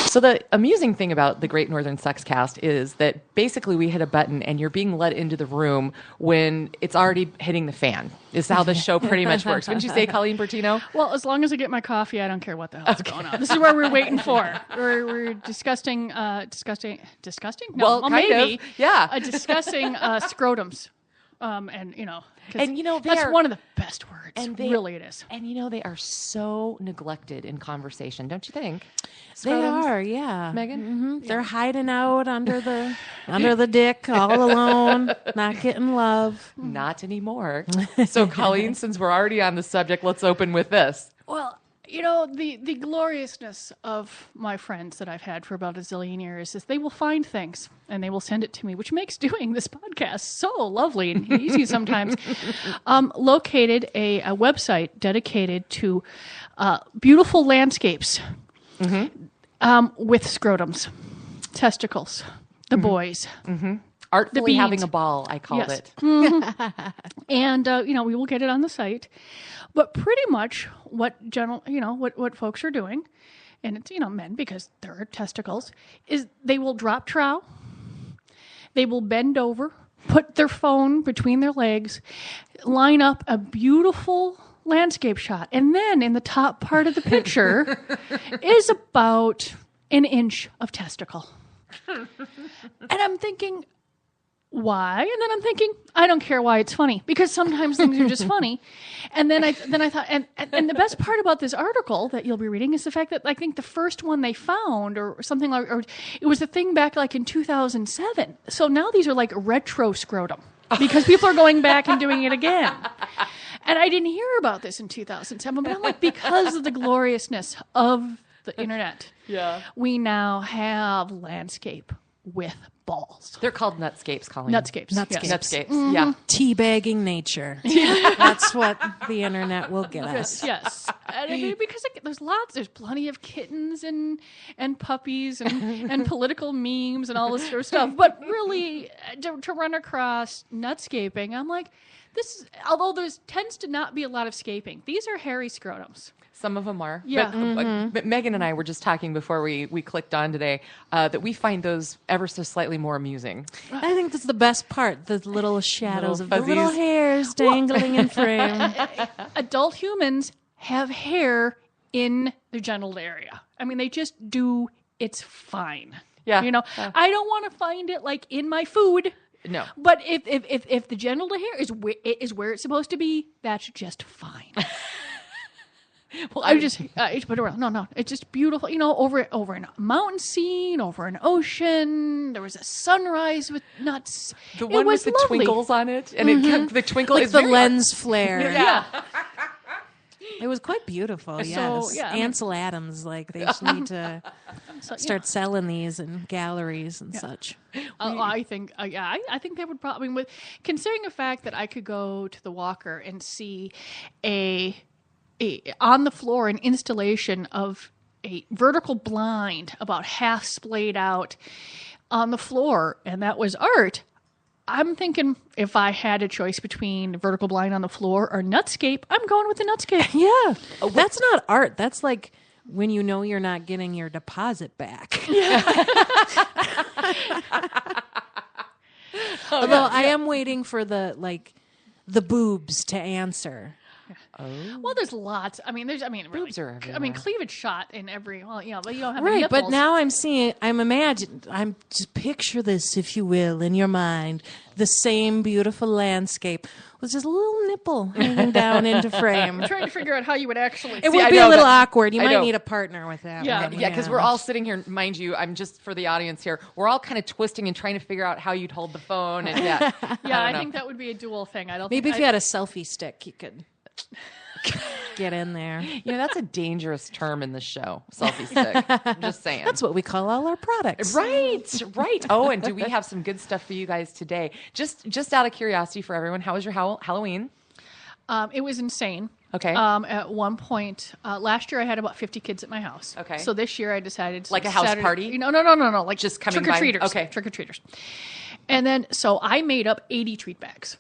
So the amusing thing about the Great Northern Sexcast is that basically we hit a button and you're being let into the room when it's already hitting the fan, is how the show pretty much works. Wouldn't you say, Colleen Bertino? Well, as long as I get my coffee, I don't care what the hell's going on. This is where we're waiting for. We're discussing? No, Well, maybe. of. Yeah. Discussing scrotums. And that's one of the best words. And really it is. And they are so neglected in conversation, don't you think? They are, yeah. Megan? Mm-hmm. Yeah. They're hiding out under the dick, all alone, not getting love. Not anymore. So, Colleen, since we're already on the subject, let's open with this. Well, the gloriousness of my friends that I've had for about a zillion years is they will find things and they will send it to me, which makes doing this podcast so lovely and easy sometimes. Located a website dedicated to beautiful landscapes with scrotums, testicles, the boys. Mm-hmm. Artfully having a ball, I called it. Mm-hmm. And, we will get it on the site. But pretty much what folks are doing, and it's, men because there are testicles, is they will drop trow, they will bend over, put their phone between their legs, line up a beautiful landscape shot, and then in the top part of the picture is about an inch of testicle. And I'm thinking, why? And then I'm thinking, I don't care why it's funny, because sometimes things are just funny. And then I thought, and the best part about this article that you'll be reading is the fact that I think the first one they found or something like, or it was a thing back like in 2007. So now these are like retro scrotum because people are going back and doing it again. And I didn't hear about this in 2007, but I'm like, because of the gloriousness of the internet, we now have landscape with balls. They're called nutscapes, Colleen. Nutscapes. Nutscapes. Mm-hmm. Yeah. Teabagging nature. That's what the internet will get us. Yes. And I mean, because there's plenty of kittens and puppies and political memes and all this sort of stuff. But really, to run across nutscaping, I'm like, although there tends to not be a lot of scaping, these are hairy scrotums. Some of them are. Yeah. But Megan and I were just talking before we clicked on today that we find those ever so slightly more amusing. I think that's the best part, the little shadows of the fuzzies. little hairs dangling in frame. Adult humans have hair in their genital area. I mean, they just do. It's fine. Yeah. I don't want to find it like in my food. No. But if the genital hair is where it's supposed to be, that's just fine. Well, I just put it around. No, it's just beautiful. Over a mountain scene, over an ocean. There was a sunrise with nuts. The one with the twinkles on it, and the twinkle like is the very lens flare. Yeah. It was quite beautiful. So, yes, Ansel Adams. Like they just need to start selling these in galleries and such. I think they would probably. Considering the fact that I could go to the Walker and see on the floor an installation of a vertical blind about half splayed out on the floor, and that was art. I'm thinking if I had a choice between a vertical blind on the floor or nutscape, I'm going with the nutscape. Yeah. That's not art. That's like when you know you're not getting your deposit back. Although I am waiting for the boobs to answer. Oh. Well, there's lots. Really, boobs are everywhere. Cleavage shot in every. Well, but you don't have right. nipples. But now I'm just picture this, if you will, in your mind, the same beautiful landscape with just a little nipple hanging down into frame. I'm trying to figure out how you would actually. It would be a little awkward. You might need a partner with that. Yeah, one. Yeah, because we're all sitting here. Mind you, I'm just for the audience here. We're all kind of twisting and trying to figure out how you'd hold the phone. And I think that would be a dual thing. I don't. Maybe if you had a selfie stick, you could get in there. That's a dangerous term in the show, selfie stick. I'm just saying. That's what we call all our products. Right. Oh, and do we have some good stuff for you guys today? Just out of curiosity for everyone, how was your Halloween? It was insane. Okay. At one point, last year I had about 50 kids at my house. Okay. So this year I decided... Like a house party? No. Like just coming trick-or-treaters. by? Okay. Trick-or-treaters. And then, so I made up 80 treat bags.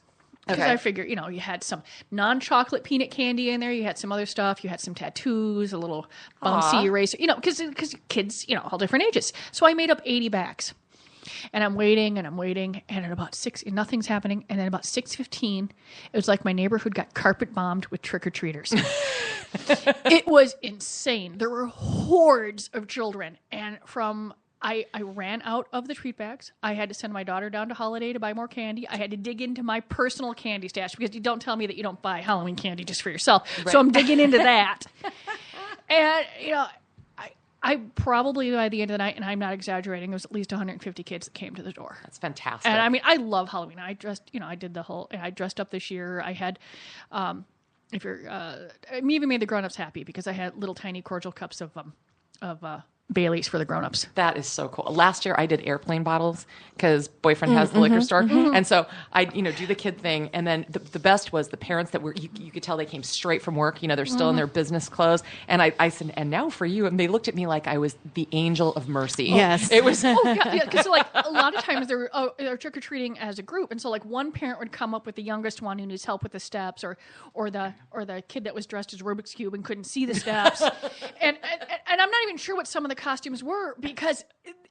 Because I figure, you had some non-chocolate peanut candy in there. You had some other stuff. You had some tattoos, a little bouncy eraser, because kids, all different ages. So I made up 80 bags. And I'm waiting, and at about 6, nothing's happening. And then about 6:15, it was like my neighborhood got carpet bombed with trick-or-treaters. It was insane. There were hordes of children. And I ran out of the treat bags. I had to send my daughter down to Holiday to buy more candy. I had to dig into my personal candy stash because you don't tell me that you don't buy Halloween candy just for yourself. Right. So I'm digging into that. And, I probably by the end of the night, and I'm not exaggerating, there was at least 150 kids that came to the door. That's fantastic. And I mean, I love Halloween. I dressed up this year. I had, I even made the grown-ups happy because I had little tiny cordial cups of Bailey's for the grown-ups. That is so cool. Last year I did airplane bottles because boyfriend has the liquor store. And so I, do the kid thing. And then the best was the parents that were, you could tell they came straight from work, they're still in their business clothes. And I said, and now for you. And they looked at me like I was the angel of mercy. Yes. It was. Because a lot of times they're trick-or-treating as a group. And so one parent would come up with the youngest one who needs help with the steps or the kid that was dressed as Rubik's Cube and couldn't see the steps. and I'm not even sure what some of the costumes were because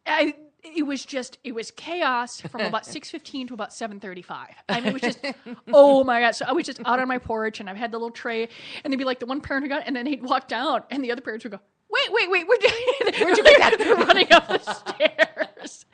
it was chaos from about 6:15 to about 7:35. I mean, it was just, oh my God. So I was just out on my porch and I've had the little tray and they'd be like the one parent who got it, and then he'd walk down and the other parents would go, wait, where'd you get that? They're running up the stairs.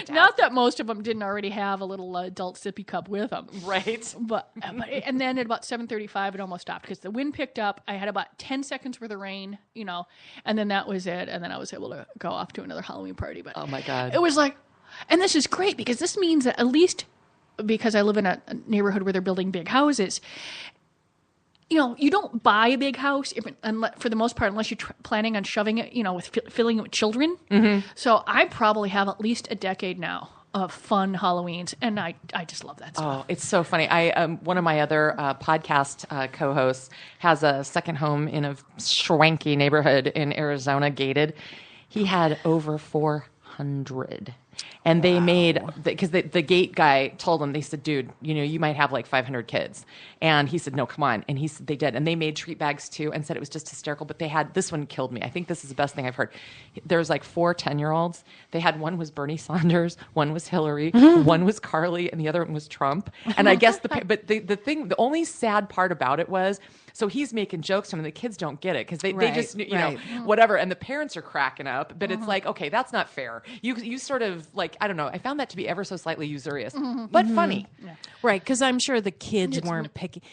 Not that most of them didn't already have a little adult sippy cup with them. Right. But and then at about 7:35, it almost stopped because the wind picked up. I had about 10 seconds worth of rain, and then that was it. And then I was able to go off to another Halloween party. But oh my God. It was like, and this is great because this means that at least because I live in a neighborhood where they're building big houses, you don't buy a big house for the most part unless you're planning on shoving it, filling it with children. Mm-hmm. So I probably have at least a decade now of fun Halloweens, and I just love that stuff. Oh, it's so funny. One of my other podcast co-hosts has a second home in a schwanky neighborhood in Arizona, gated. He had over 400. And they made, because the gate guy told them, they said, dude, you might have like 500 kids. And he said, no, come on. And he said they did. And they made treat bags too and said it was just hysterical. But they had, this one killed me. I think this is the best thing I've heard. There was like 4 10-year-olds. They had, one was Bernie Sanders, one was Hillary, one was Carly, and the other one was Trump. And I guess, the only sad part about it was, so he's making jokes to them, and the kids don't get it because they just, whatever. And the parents are cracking up, but it's like, okay, that's not fair. You sort of like, I don't know. I found that to be ever so slightly usurious, but funny. Yeah. Right, because I'm sure the kids weren't picky.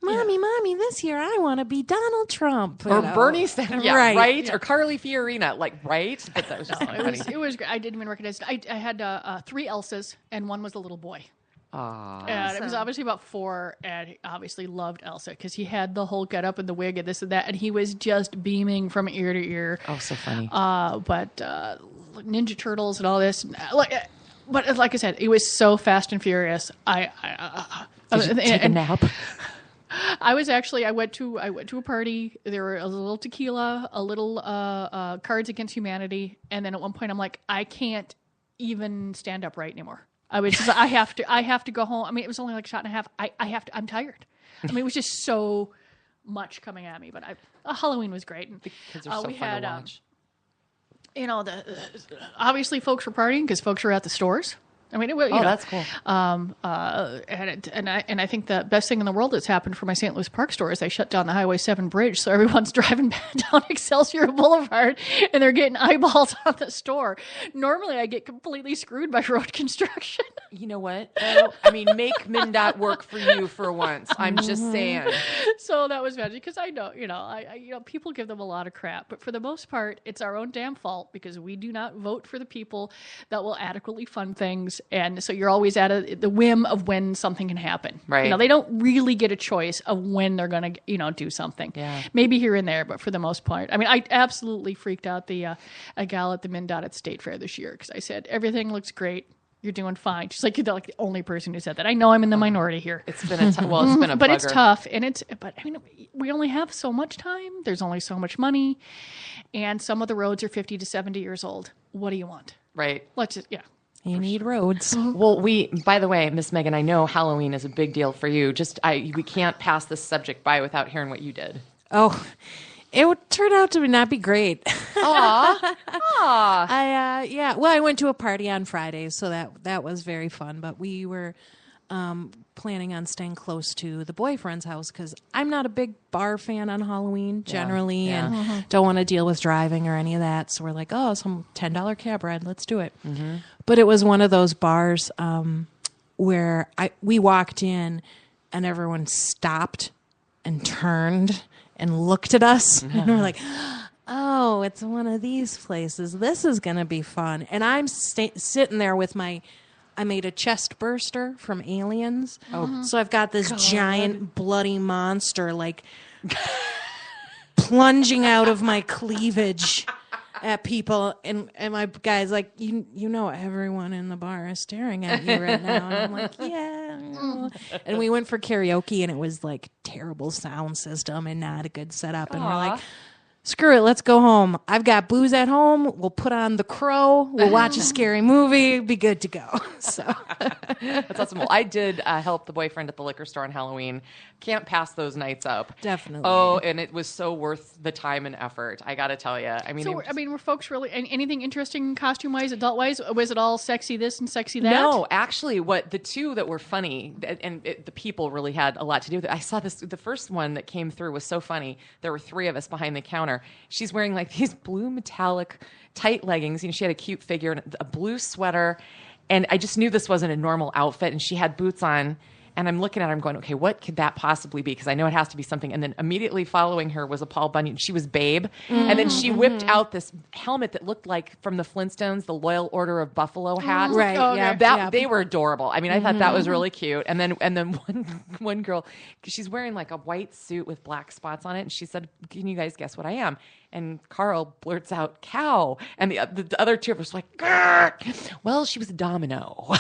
Mommy, this year I want to be Donald Trump. Or Bernie Sanders, right? Yeah. Or Carly Fiorina, right? But that was just funny. It was great. I didn't even recognize it. I had 3 Elsas, and one was a little boy. Aww. And it was obviously about 4, and he obviously loved Elsa because he had the whole get up and the wig and this and that, and he was just beaming from ear to ear. Oh, so funny. But Ninja Turtles and all this, but like I said, it was so fast and furious. Did you take a nap? I went to a party. There were a little tequila, a little Cards Against Humanity, and then at one point I'm like, I can't even stand upright anymore. I was just, I have to go home. I mean, it was only like a shot and a half. I'm tired. I mean, it was just so much coming at me. But Halloween was great. And the kids are so fun to watch. Obviously folks were partying because folks were at the stores. I mean, that's cool. And I think the best thing in the world that's happened for my St. Louis Park store is they shut down the Highway 7 bridge, so everyone's driving down Excelsior Boulevard and they're getting eyeballs on the store. Normally, I get completely screwed by road construction. You know what? Make MnDOT work for you for once. I'm just saying. So that was magic because I know, people give them a lot of crap, but for the most part, it's our own damn fault because we do not vote for the people that will adequately fund things. And so you're always at the whim of when something can happen. Right. They don't really get a choice of when they're going to, do something. Yeah. Maybe here and there, but for the most part. I mean, I absolutely freaked out a gal at the MnDOT at State Fair this year because I said, everything looks great. You're doing fine. She's like, you're like the only person who said that. I know I'm in the minority here. It's been it's been a but bugger. It's tough. But we only have so much time. There's only so much money. And some of the roads are 50 to 70 years old. What do you want? Right. Let's just, yeah. You need roads. Well, by the way, Miss Megan, I know Halloween is a big deal for you. We can't pass this subject by without hearing what you did. Oh, it would turn out to not be great. Aw. I went to a party on Friday, so that was very fun. But we were planning on staying close to the boyfriend's house because I'm not a big bar fan on Halloween generally, and don't want to deal with driving or any of that. So we're like, some $10 cab ride, let's do it. Mm-hmm. But it was one of those bars where we walked in, and everyone stopped and turned and looked at us, and we're like, oh, it's one of these places. This is going to be fun. And I'm sitting there with I made a chest burster from Aliens. Oh. So I've got this giant bloody monster like plunging out of my cleavage at people. And my guy's like, you know everyone in the bar is staring at you right now. And I'm like, yeah. And we went for karaoke, and it was like terrible sound system and not a good setup. And we're like, screw it, let's go home. I've got booze at home. We'll put on The Crow. We'll watch a scary movie. Be good to go. So that's awesome. Well, I did help the boyfriend at the liquor store on Halloween. Can't pass those nights up. Definitely. Oh, and it was so worth the time and effort. I got to tell you. I mean, were folks really anything interesting costume-wise, adult-wise? Was it all sexy this and sexy that? No, actually, the two that were funny, and the people really had a lot to do with it. I saw the first one that came through was so funny. There were 3 of us behind the counter. She's wearing like these blue metallic tight leggings. She had a cute figure and a blue sweater. And I just knew this wasn't a normal outfit. And she had boots on. And I'm looking at her, I'm going, okay, what could that possibly be? Because I know it has to be something. And then immediately following her was a Paul Bunyan. She was Babe. Mm-hmm. And then she whipped out this helmet that looked like from the Flintstones, the Loyal Order of Buffalo hat. Right. Oh, yeah. They were adorable. I mean, I thought that was really cute. And then one girl, she's wearing like a white suit with black spots on it. And she said, can you guys guess what I am? And Carl blurts out, cow. And the other 2 of us were like, grr. Well, she was a domino.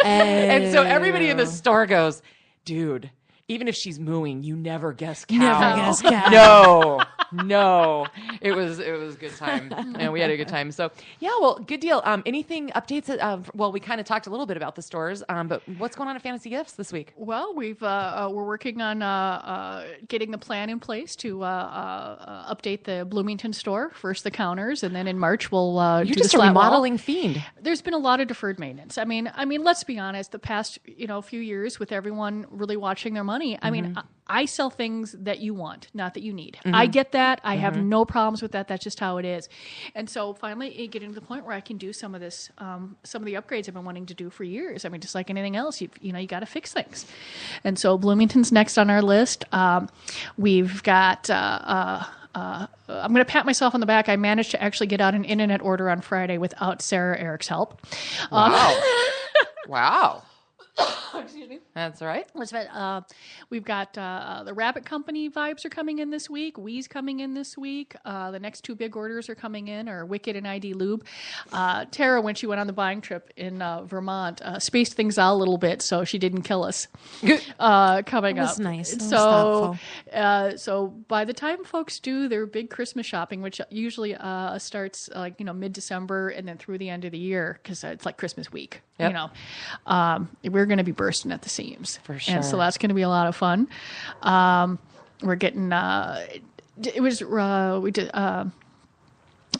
And so everybody in the store goes, dude, even if she's mooing, you never guess cow. Never guess cow. No. It was a good time. And we had a good time. So, yeah, well, good deal. Anything updates? Well, we kind of talked a little bit about the stores, but what's going on at Fantasy Gifts this week? Well, we're working on getting the plan in place to update the Bloomington store, first the counters, and then in March we'll You're do just the a flat remodeling wall. fiend. There's been a lot of deferred maintenance. I mean, let's be honest. The past few years with everyone really watching their money. I mean, I sell things that you want, not that you need. I get that. I have no problems with that. That's just how it is. And so finally getting to the point where I can do some of this, some of the upgrades I've been wanting to do for years. I mean, just like anything else, you got to fix things. And so Bloomington's next on our list. We've got, I'm going to pat myself on the back. I managed to actually get out an internet order on Friday without Sarah Eric's help. Wow. Wow. Excuse me. That's all right. We've got the Rabbit Company vibes are coming in this week. Wee's coming in this week. The next 2 big orders are coming in are Wicked and ID Lube. Tara, when she went on the buying trip in Vermont, spaced things out a little bit so she didn't kill us coming up. That was nice. That was so by the time folks do their big Christmas shopping, which usually starts mid-December and then through the end of the year because it's like Christmas week. Yep. We're going to be bursting at the seams. For sure. And so that's going to be a lot of fun. We're getting, we did,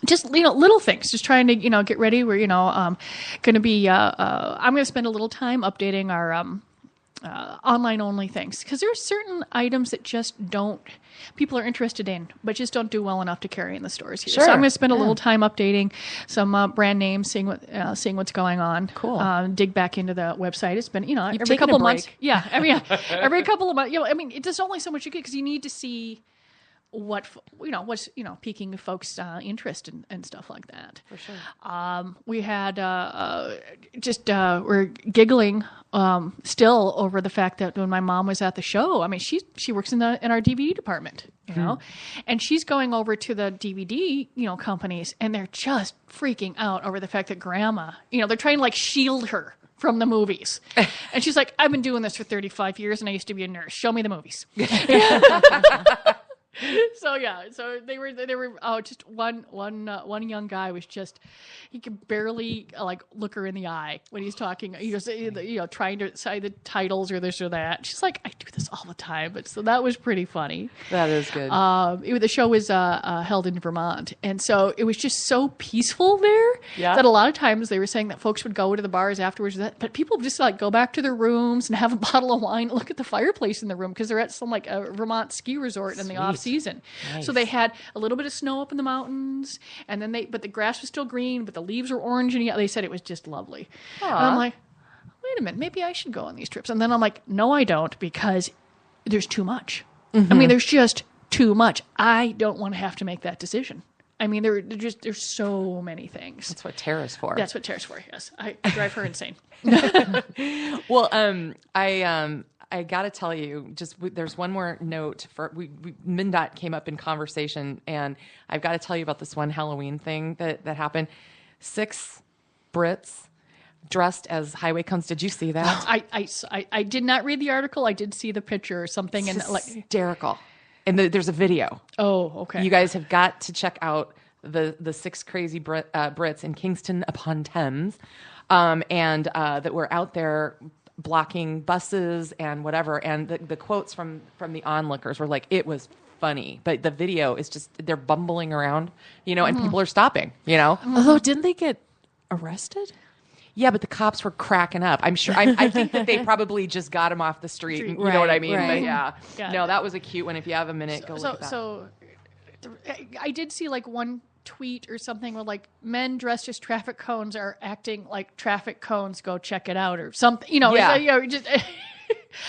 just, little things, just trying to, get ready. We're, going to be, I'm going to spend a little time updating our, online only things because there are certain items that just people are interested in, but just don't do well enough to carry in the stores here. Sure. So I'm going to spend a little time updating some brand names, seeing what's going on. Cool. Dig back into the website. It's been, every taken couple a of months. break. Yeah. Every couple of months. I mean, there's only so much you get because you need to see what's piquing folks' interest and stuff like that. For sure. We had we're giggling still over the fact that when my mom was at the show, I mean, she works in our DVD department, and she's going over to the DVD companies, and they're just freaking out over the fact that Grandma, they're trying to like shield her from the movies. And she's like, I've been doing this for 35 years and I used to be a nurse. Show me the movies. So they were just one young guy was just, he could barely like look her in the eye when he's talking. He was trying to say the titles or this or that. She's like, I do this all the time, but so that was pretty funny. That is good. The show was held in Vermont, and so it was just so peaceful there that a lot of times they were saying that folks would go to the bars afterwards, but people would just like go back to their rooms and have a bottle of wine and look at the fireplace in the room because they're at some like a Vermont ski resort in the off season. Nice. So they had a little bit of snow up in the mountains, and then but the grass was still green, but the leaves were orange, and they said it was just lovely. Aww. And I'm like, wait a minute, maybe I should go on these trips. And then I'm like, no, I don't, because there's too much. I mean, there's just too much. I don't want to have to make that decision. I mean, there's so many things. That's what Tara's for. That's what Tara's for. Yes, I drive her insane. Well, I got to tell you, there's one more note for MnDOT came up in conversation, and I've got to tell you about this one Halloween thing that happened. 6 Brits dressed as highway cones. Did you see that? I did not read the article. I did see the picture or something, it's hysterical. And there's a video. Oh, okay. You guys have got to check out the 6 crazy Brits in Kingston upon Thames, and that were out there blocking buses and whatever. And the quotes from the onlookers were like, it was funny, but the video is just, they're bumbling around, and people are stopping, Although, didn't they get arrested? Yeah, but the cops were cracking up. I'm sure. I think that they probably just got him off the street. You know what I mean? Right. But yeah. No, that was a cute one. If you have a minute, go look at that. So I did see like one tweet or something where like men dressed as traffic cones are acting like traffic cones. Go check it out or something. Yeah. Just.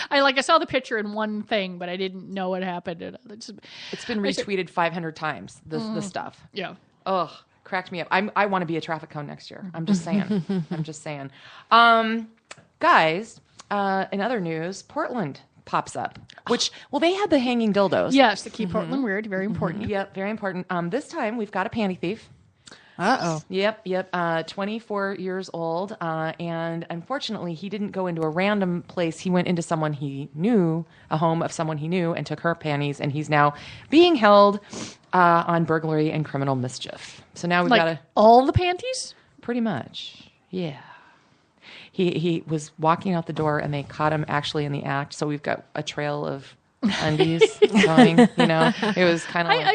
I saw the picture in one thing, but I didn't know what happened. It's been retweeted 500 times. The stuff. Yeah. Ugh. Cracked me up. I want to be a traffic cone next year. I'm just saying. Guys, in other news, Portland pops up, they had the hanging dildos. Yes, to keep Portland weird. Very important. Yep, very important. This time we've got a panty thief. Uh-oh. Yep. 24 years old. And unfortunately, he didn't go into a random place. He went into someone he knew, a home of someone he knew, and took her panties. And he's now being held on burglary and criminal mischief. So now we've got all the panties? Pretty much. Yeah. He was walking out the door, and they caught him actually in the act. So we've got a trail of undies going, It was kind of I'm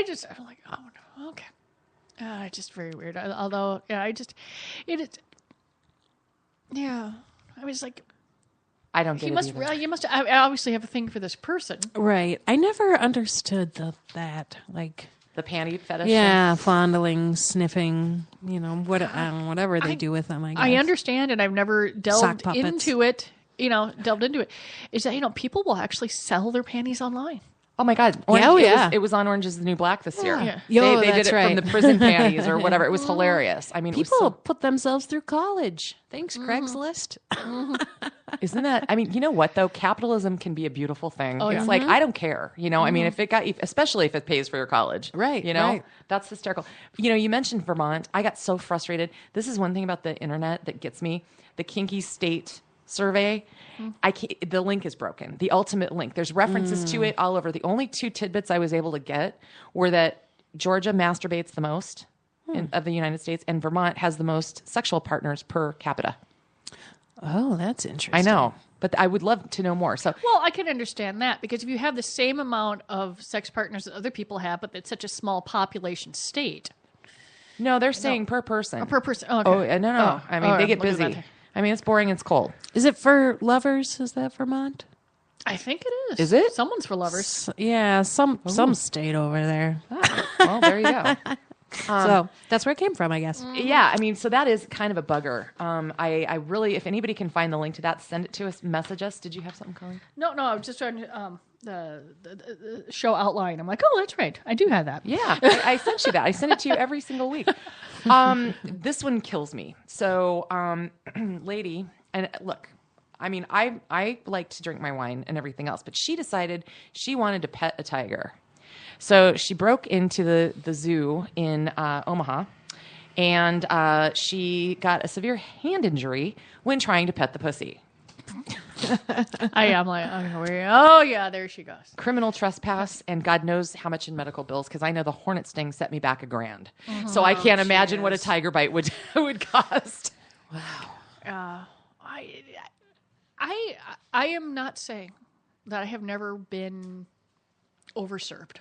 like, oh, no, okay. Just very weird. Although, I was like, I don't get it either. You must obviously have a thing for this person. Right. I never understood that. Like, the panty fetish? Yeah, fondling, sniffing, whatever they do with them, I guess. I understand, and I've never delved into it. Is that, people will actually sell their panties online. Oh my God! It was on Orange Is the New Black this year. Yeah. They did it from the prison panties or whatever. It was hilarious. I mean, people put themselves through college. Thanks, Craigslist. Isn't that? I mean, you know what though? Capitalism can be a beautiful thing. Oh, it's like I don't care. I mean, if it got, especially if it pays for your college, right? Right. That's hysterical. You mentioned Vermont. I got so frustrated. This is one thing about the internet that gets me. The kinky state survey. The link is broken. The ultimate link. There's references to it all over. The only 2 tidbits I was able to get were that Georgia masturbates the most of the United States, and Vermont has the most sexual partners per capita. Oh, that's interesting. I know, but I would love to know more. So, well, I can understand that because if you have the same amount of sex partners that other people have, but it's such a small population state. No, they're saying per person. Per person. Oh, okay. Oh, no. I mean, they get busy. I mean, it's boring. It's cold. Is it for lovers? Is that Vermont? I think it is. Is it? Someone's for lovers. Yeah, some state over there. Oh, well, there you go. So that's where it came from, I guess. Yeah, I mean, so that is kind of a bugger. I really, if anybody can find the link to that, send it to us, message us. Did you have something, Colleen? No, I was just trying to, the show outline. I'm like, oh, that's right. I do have that. Yeah, I sent you that. I send it to you every single week. This one kills me. So, lady, and look, I mean, I like to drink my wine and everything else, but she decided she wanted to pet a tiger. So she broke into the zoo in Omaha, and she got a severe hand injury when trying to pet the pussy. I am like, oh yeah, there she goes. Criminal trespass, and God knows how much in medical bills, because I know the hornet sting set me back $1,000. So I can't imagine what a tiger bite would cost. I am not saying that I have never been overserved,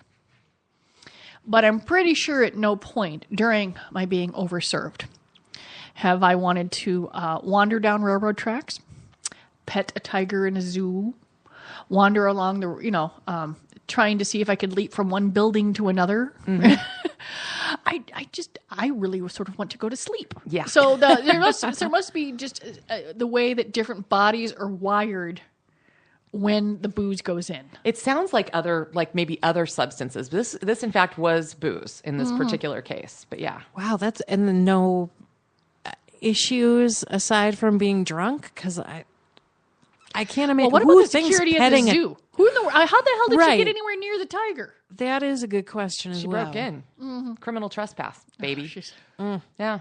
but I'm pretty sure at no point during my being overserved have I wanted to wander down railroad tracks, pet a tiger in a zoo, wander along trying to see if I could leap from one building to another. Mm-hmm. I really sort of want to go to sleep. Yeah. So there must be just the way that different bodies are wired when the booze goes in. It sounds like maybe other substances. This in fact was booze in this particular case. But yeah. Wow, and then no issues aside from being drunk, because I can't imagine. Well, what about the security at the zoo? How the hell did she get anywhere near the tiger? That is a good question as well. She broke in. Mm-hmm. Criminal trespass, baby. Yeah.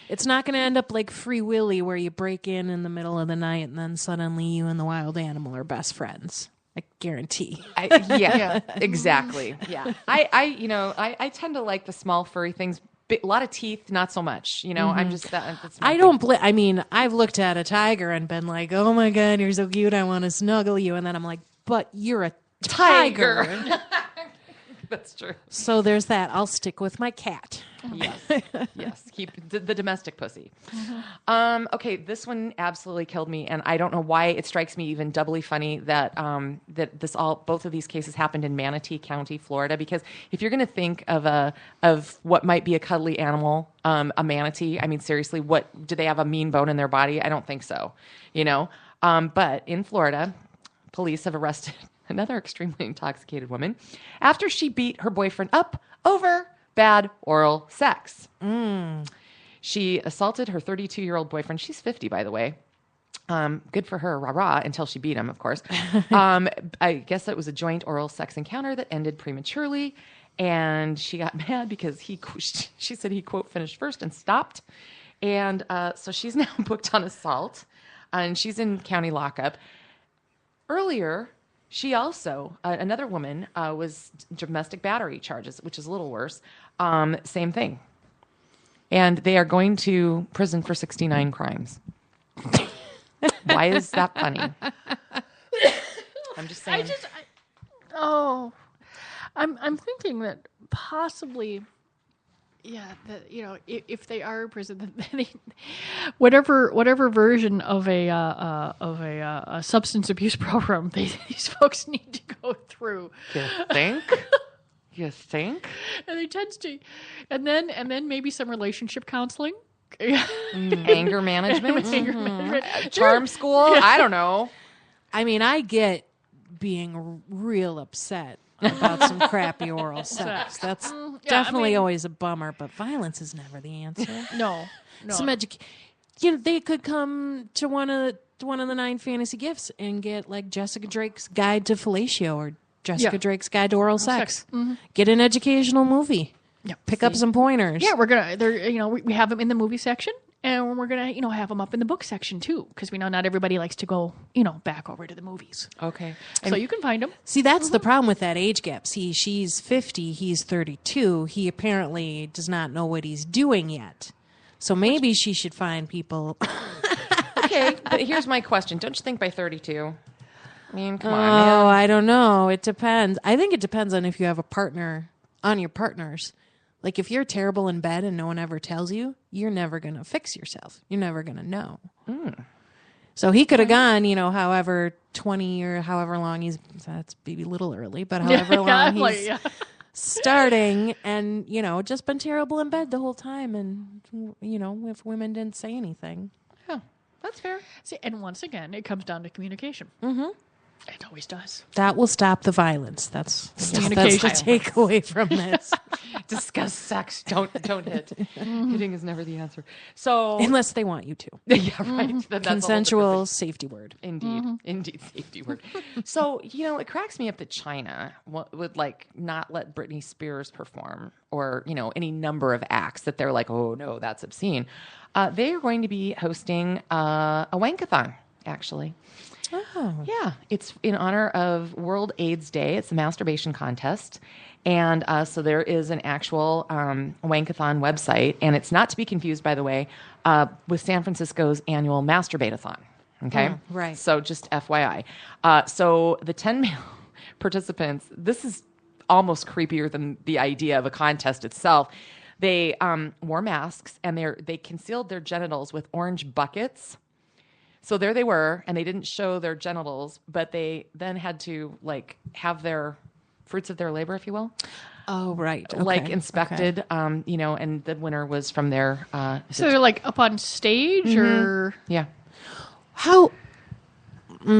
It's not going to end up like Free Willy, where you break in the middle of the night and then suddenly you and the wild animal are best friends. I guarantee. Yeah, exactly. Yeah. I tend to like the small furry things. A lot of teeth, not so much. I'm just that's I don't. I've looked at a tiger and been like, "Oh my god, you're so cute. I want to snuggle you." And then I'm like, "But you're a tiger." That's true. So there's that. I'll stick with my cat. Yes. Keep the domestic pussy. Mm-hmm. Okay, this one absolutely killed me, and I don't know why it strikes me even doubly funny that both of these cases happened in Manatee County, Florida. Because if you're going to think of what might be a cuddly animal, a manatee, I mean, seriously, what do they have a mean bone in their body? I don't think so. But in Florida, police have arrested another extremely intoxicated woman after she beat her boyfriend up over bad oral sex. She assaulted her 32-year-old boyfriend. She's 50, by the way. Good for her, rah-rah, until she beat him, of course. I guess it was a joint oral sex encounter that ended prematurely, and she got mad because she said he, quote, finished first and stopped. And so she's now booked on assault, and she's in county lockup. Earlier, she also, another woman, was domestic battery charges, which is a little worse. Same thing. And they are going to prison for 69 crimes. Why is that funny? I'm just saying. I'm thinking that possibly, if they are in prison, then whatever version of a substance abuse program these folks need to go through. You think? You think? And they tend to, and then maybe some relationship counseling, anger management, charm school. Yeah. I don't know. I mean, I get being real upset about some crappy oral sex. That's definitely always a bummer, but violence is never the answer. No. Some they could come to one of the 9 fantasy gifts and get like Jessica Drake's Guide to Fellatio or Jessica Drake's Guide to Oral Sex. Mm-hmm. Get an educational movie. Yeah. Pick up some pointers. Yeah, we have them in the movie section, and we're gonna have them up in the book section too, because we know not everybody likes to go back over to the movies. Okay, so you can find them. See, that's the problem with that age gap. See, she's 50, he's 32. He apparently does not know what he's doing yet. So maybe she should find people. Okay, but here's my question: don't you think by 32? I mean, come on, man. Oh, I don't know. It depends. I think it depends on if you have a partner on your partners. Like, if you're terrible in bed and no one ever tells you, you're never going to fix yourself. You're never going to know. So he could have gone, however 20 or however long that's maybe a little early, but however long he's starting and, just been terrible in bed the whole time. And, if women didn't say anything. Yeah, that's fair. See, and once again, it comes down to communication. It always does. That will stop the violence. That's the takeaway from this. Discuss sex. Don't hit. Hitting is never the answer. So unless they want you to. Yeah, right. That's consensual safety word. Indeed, safety word. So it cracks me up that China would not let Britney Spears perform, or any number of acts that they're like, oh no, that's obscene. They are going to be hosting a wankathon, actually. Oh. Yeah, it's in honor of World AIDS Day. It's a masturbation contest. And so there is an actual Wankathon website, and it's not to be confused, by the way, with San Francisco's annual Masturbate-a-thon. Okay? Right. So just FYI. So the 10 male participants, this is almost creepier than the idea of a contest itself. They wore masks, and they concealed their genitals with orange buckets. So there they were, and they didn't show their genitals, but they then had to like have their fruits of their labor, if you will, Oh, right. Okay. like inspected. You know, and the winner was from their. So they're like up on stage, or Yeah. How?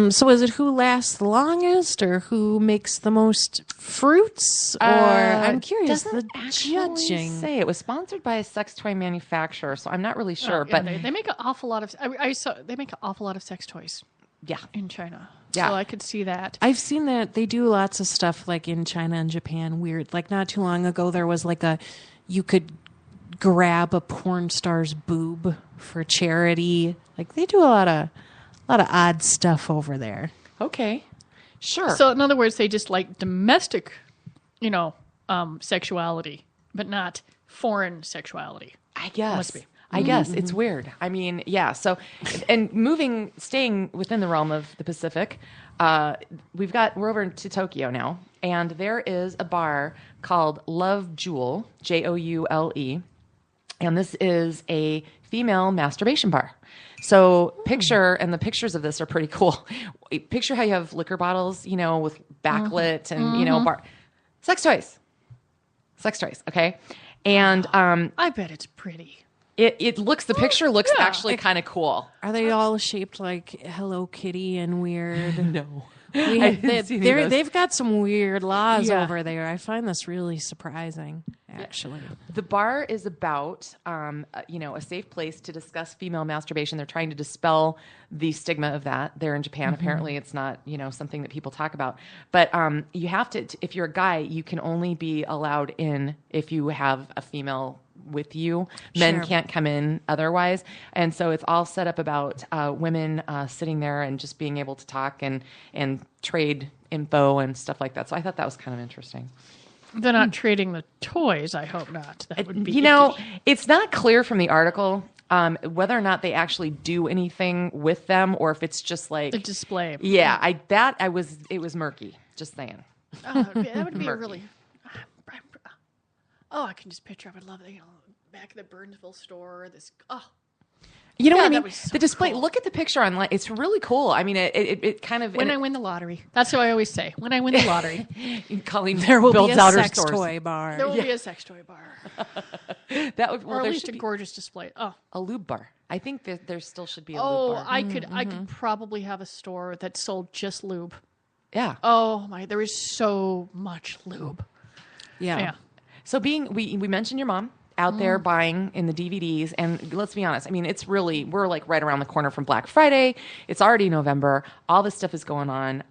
So is it who lasts the longest, or who makes the most fruits? Or I'm curious. The Doesn't actually judging. say it was sponsored by a sex toy manufacturer, so I'm not really sure. Yeah, but they make an awful lot of. I saw they make an awful lot of sex toys yeah, in China. Yeah. So I could see that. I've seen that they do lots of stuff like in China and Japan. Weird. Like not too long ago, there was like you could grab a porn star's boob for charity. Like they do a lot of odd stuff over there. okay, sure. So in other words, they just like domestic, sexuality, but not foreign sexuality. I guess. Must be. I guess it's weird. I mean, yeah. So, and staying within the realm of the Pacific, we're over to Tokyo now, and there is a bar called Love Jewel, Joule, and this is a female masturbation bar. So the pictures of this are pretty cool. Picture how you have liquor bottles, with backlit and, bar. Sex toys. Okay. And, I bet it's pretty. the picture looks actually kind of cool. Are they all shaped like Hello Kitty and weird? No. They've got some weird laws Yeah. over there. I find this really surprising, actually. The bar is about, a safe place to discuss female masturbation. They're trying to dispel the stigma of that. There in Japan, apparently, it's not, something that people talk about. But you have to, if you're a guy, you can only be allowed in if you have a female with you. Men Sure. can't come in otherwise. And so it's all set up about women sitting there and just being able to talk and trade info and stuff like that. So I thought that was kind of interesting. They're not trading the toys. I hope not. That would be. It's not clear from the article whether or not they actually do anything with them or if it's just like a display. Yeah, it was murky. Just saying. That would be a really. Oh, I can just picture. I would love that. Back at the Burnsville store. This. Oh. You know Yeah, what I that mean? was so The display. cool. Look at the picture online. It's really cool. I mean, it kind of When I win the lottery. That's what I always say. When I win the lottery, Colleen There will be builds a out her sex stores. toy bar. there will be a sex toy bar, That would, or well, at there least should a be gorgeous display. Oh, a lube bar. I think that there still should be a oh, lube bar. I could probably have a store that sold just lube. Yeah. Oh my, there is so much lube. Yeah. So we mentioned your mom out there buying in the DVDs, and let's be honest. I mean, we're like right around the corner from Black Friday. It's already November. All this stuff is going on,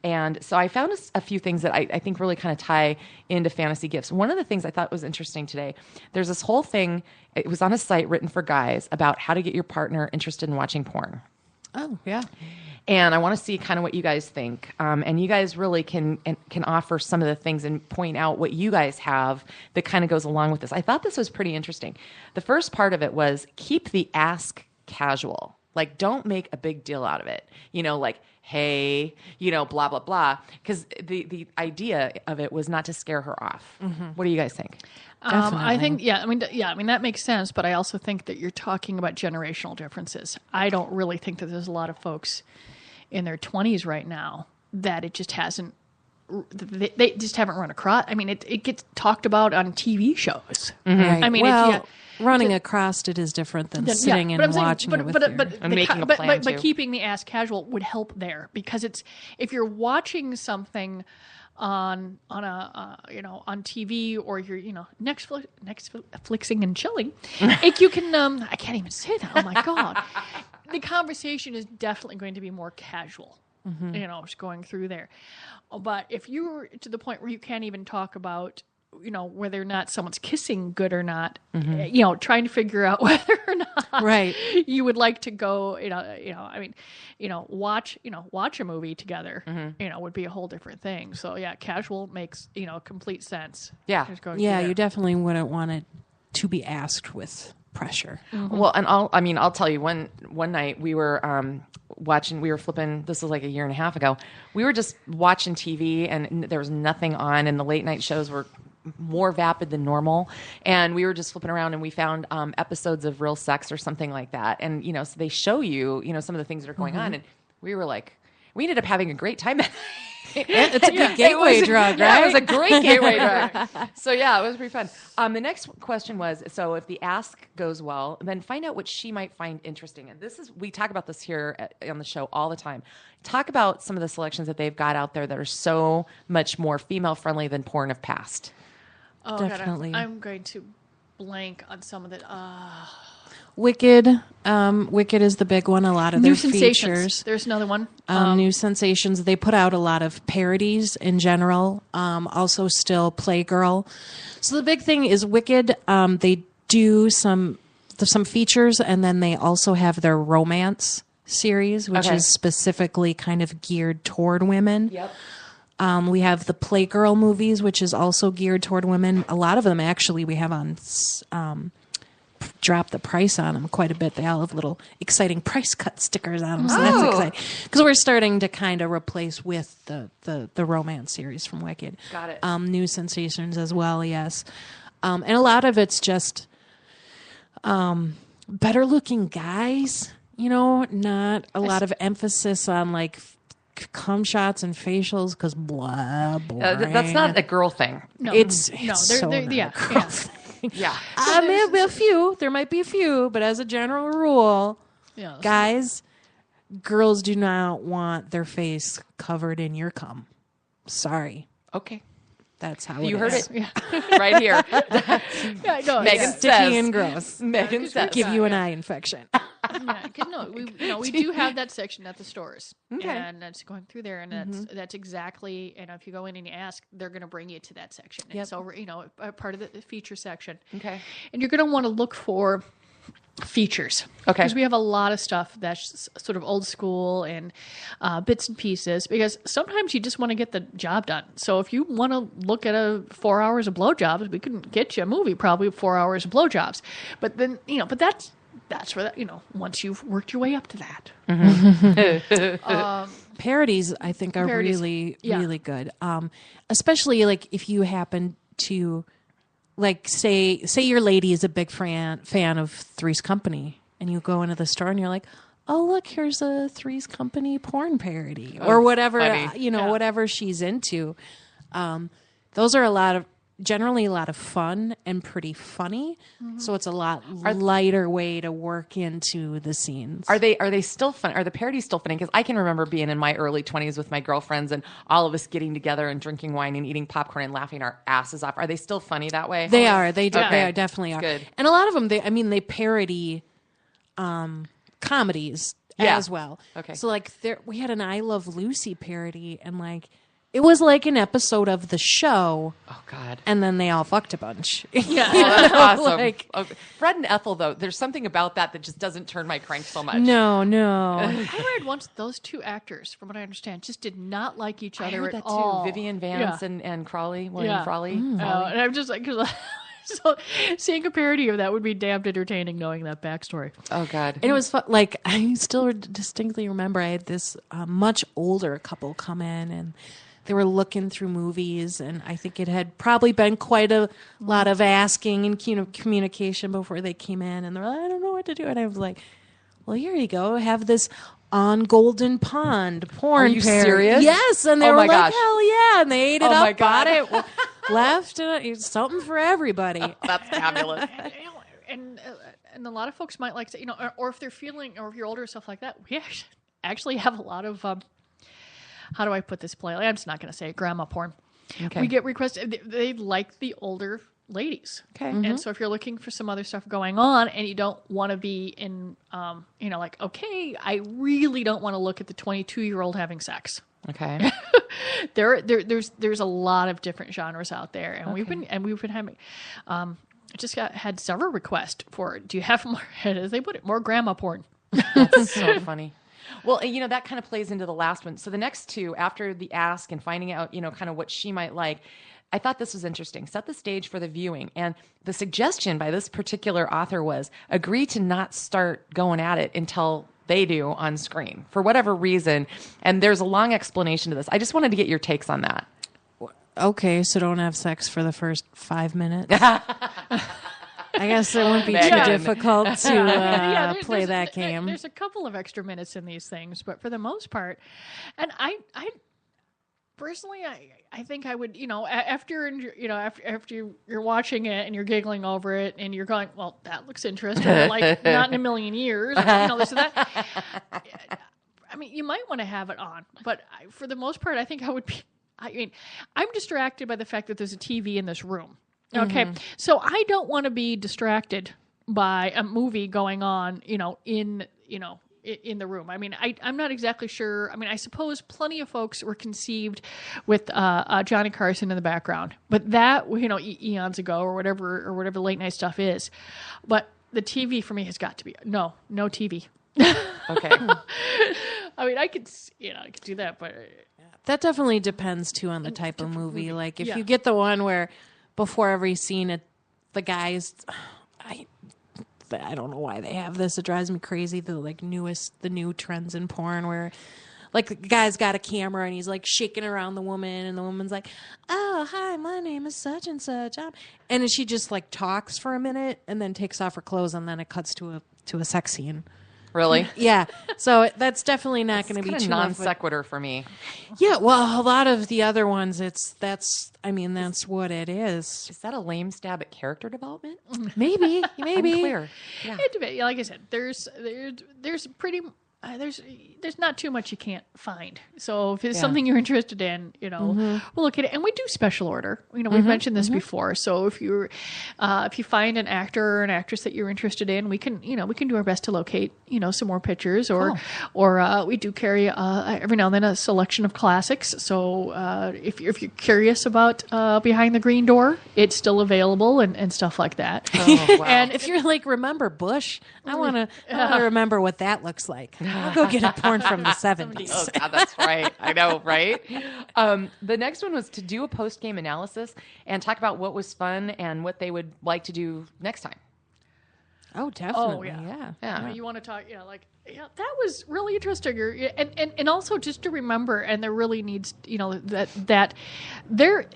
and so I found a few things that I think really kind of tie into fantasy gifts. One of the things I thought was interesting today. There's this whole thing. It was on a site written for guys about how to get your partner interested in watching porn. Oh, yeah. And I want to see kind of what you guys think. And you guys really can offer some of the things and point out what you guys have that kind of goes along with this. I thought this was pretty interesting. The first part of it was keep the ask casual. Like, don't make a big deal out of it. Like, hey, blah, blah, blah. Because the idea of it was not to scare her off. What do you guys think? I think, I mean, that makes sense, but I also think that you're talking about generational differences. I don't really think that there's a lot of folks in their 20s right now that it just hasn't, they just haven't run across. I mean, it gets talked about on TV shows. Right. I mean, running across it is different than sitting and watching it with And making a plan, but too. keeping the ask casual would help there, because if you're watching something on on TV, or you're Netflixing and chilling, you can I can't even say that. Oh my god, the conversation is definitely going to be more casual. Just going through there. But if you're to the point where you can't even talk about whether or not someone's kissing good or not, trying to figure out whether or not you would like to go, watch a movie together, would be a whole different thing. So yeah, casual makes, complete sense. Yeah. Yeah, you definitely wouldn't want it to be asked with pressure. Well, and I'll tell you, one night we were we were flipping, this was like a year and a half ago. We were just watching TV and there was nothing on, and the late night shows were more vapid than normal. And we were just flipping around and we found episodes of Real Sex or something like that. And, so they show you, some of the things that are going on. And we were like, we ended up having a great time. It's a good gateway drug, right? Yeah, it was a great gateway drug. So yeah, it was pretty fun. The next question was, so if the ask goes well, then find out what she might find interesting. And we talk about this here on the show all the time. Talk about some of the selections that they've got out there that are so much more female friendly than porn of past. Oh, Definitely. God, I'm going to blank on some of the... Wicked. Wicked is the big one. A lot of New their Sensations. features. There's another one. New Sensations. They put out a lot of parodies in general. Also still Playgirl. So the big thing is Wicked. They do some features, and then they also have their romance series, which is specifically kind of geared toward women. Yep. We have the Playgirl movies, which is also geared toward women. A lot of them, actually, we have on drop the price on them quite a bit. They all have little exciting price cut stickers on them, so that's exciting. Because we're starting to kind of replace with the romance series from Wicked. Got it. New Sensations as well, yes. And a lot of it's just better looking guys, not a lot of emphasis on like cum shots and facials because blah, that's not a girl thing. No, It's no, so not a girl thing. Yeah. There might be a few, but as a general rule, guys, girls do not want their face covered in your cum. Sorry. Okay. That's how You heard is. it right here. Megan Sticky says. and gross. Megan says. Give you an eye infection. We do have that section at the stores, Okay. and that's going through there, and that's exactly. And if you go in and you ask, they're going to bring you to that section. Yep. It's over, a part of the feature section. Okay. And you're going to want to look for features. Okay. Because we have a lot of stuff that's sort of old school and bits and pieces, because sometimes you just want to get the job done. So if you want to look at 4 hours of blowjobs, we can get you a movie probably 4 hours of blowjobs. But then, but that's where once you've worked your way up to that. Parodies, I think, are really, really good. Especially like if you happen to like say your lady is a big fan of Three's Company, and you go into the store and you're like, oh look, here's a Three's Company porn parody or whatever, whatever she's into. Those are generally a lot of fun and pretty funny. So it's a lot lighter way to work into the scenes. Are they still fun? Are the parodies still funny? Because I can remember being in my early 20s with my girlfriends and all of us getting together and drinking wine and eating popcorn and laughing our asses off. Are they still funny that way? They are. They do. Okay. They are, definitely are. Good. And a lot of them, they parody comedies as well. Okay. So like we had an I Love Lucy parody, and like it was like an episode of the show. Oh God. And then they all fucked a bunch. Yeah. That's awesome. Like, okay. Fred and Ethel, though, there's something about that just doesn't turn my crank so much. No. I read once those two actors, from what I understand, just did not like each other I heard at that all. too. Vivian Vance and Crawley, William Frawley. And I'm just like, so seeing a parody of that would be damned entertaining, knowing that backstory. Oh God. And it was fun. Like I still distinctly remember I had this much older couple come in, and they were looking through movies, and I think it had probably been quite a lot of asking and communication before they came in, and they're like, I don't know what to do. And I was like, well, here you go. Have this On Golden Pond porn. Are you parody. serious? Yes. And they were my like, gosh. hell yeah. And they ate it Oh my up, God. bought it, left. It's something for everybody. That's fabulous. And a lot of folks might like to, or if they're feeling, or if you're older, stuff like that, we actually have a lot of, how do I put this politely? I'm just not going to say it, grandma porn. Okay. We get requests. They like the older ladies. Okay. And so if you're looking for some other stuff going on and you don't want to be in, like, okay, I really don't want to look at the 22-year-old having sex. Okay. There's a lot of different genres out there, and we've been having. Had several requests for, do you have more, as they put it, more grandma porn? That's so funny. Well, that kind of plays into the last one. So the next two, after the ask and finding out, kind of what she might like, I thought this was interesting. Set the stage for the viewing. And the suggestion by this particular author was agree to not start going at it until they do on screen for whatever reason. And there's a long explanation to this. I just wanted to get your takes on that. Okay, so don't have sex for the first 5 minutes. I guess it wouldn't be too difficult to play that game. There's a couple of extra minutes in these things, but for the most part, and I personally, I think I would, after you're watching it and you're giggling over it and you're going, well, that looks interesting, like not in a million years, this and that. I mean, you might want to have it on, but for the most part, I think I would be. I'm distracted by the fact that there's a TV in this room. Okay, so I don't want to be distracted by a movie going on, in the room. I mean, I'm not exactly sure. I mean, I suppose plenty of folks were conceived with Johnny Carson in the background, but that, eons ago or whatever late night stuff is. But the TV for me has got to be no TV. Okay. I mean, I could do that, but that definitely depends too on the type of movie. Like if you get the one where before every scene, the guys, I don't know why they have this. It drives me crazy. The new trends in porn where, like, the guy's got a camera and he's like shaking around the woman, and the woman's like, "Oh, hi, my name is such and such," and then she just like talks for a minute and then takes off her clothes, and then it cuts to a sex scene. Really? Yeah. So that's definitely not going to be too non sequitur for me. Yeah. Well, a lot of the other ones, that's what it is. Is that a lame stab at character development? Maybe. Unclear. Yeah. Like I said, there's pretty. There's not too much you can't find. So if it's something you're interested in, we'll look at it. And we do special order. We've mentioned this before. So if you find an actor or an actress that you're interested in, we can do our best to locate, some more pictures, or we do carry every now and then a selection of classics. So if you're curious about Behind the Green Door, it's still available and stuff like that. Oh, wow. And if you're like, remember Bush, I want to remember what that looks like. I'll go get a porn from the 70s. Oh, God, that's right. I know, right? The next one was to do a post-game analysis and talk about what was fun and what they would like to do next time. Oh, definitely. Yeah. I mean, you want to talk, that was really interesting. And also just to remember, and there really needs, that there's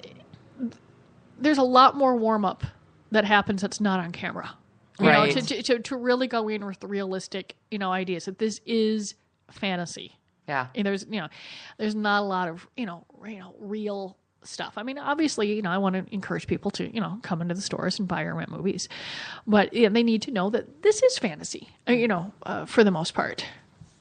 a lot more warm-up that happens that's not on camera. Right. To really go in with realistic, ideas that this is fantasy. Yeah. And there's not a lot of, real stuff. I mean, obviously, I want to encourage people to, come into the stores and buy or rent movies, but they need to know that this is fantasy, for the most part.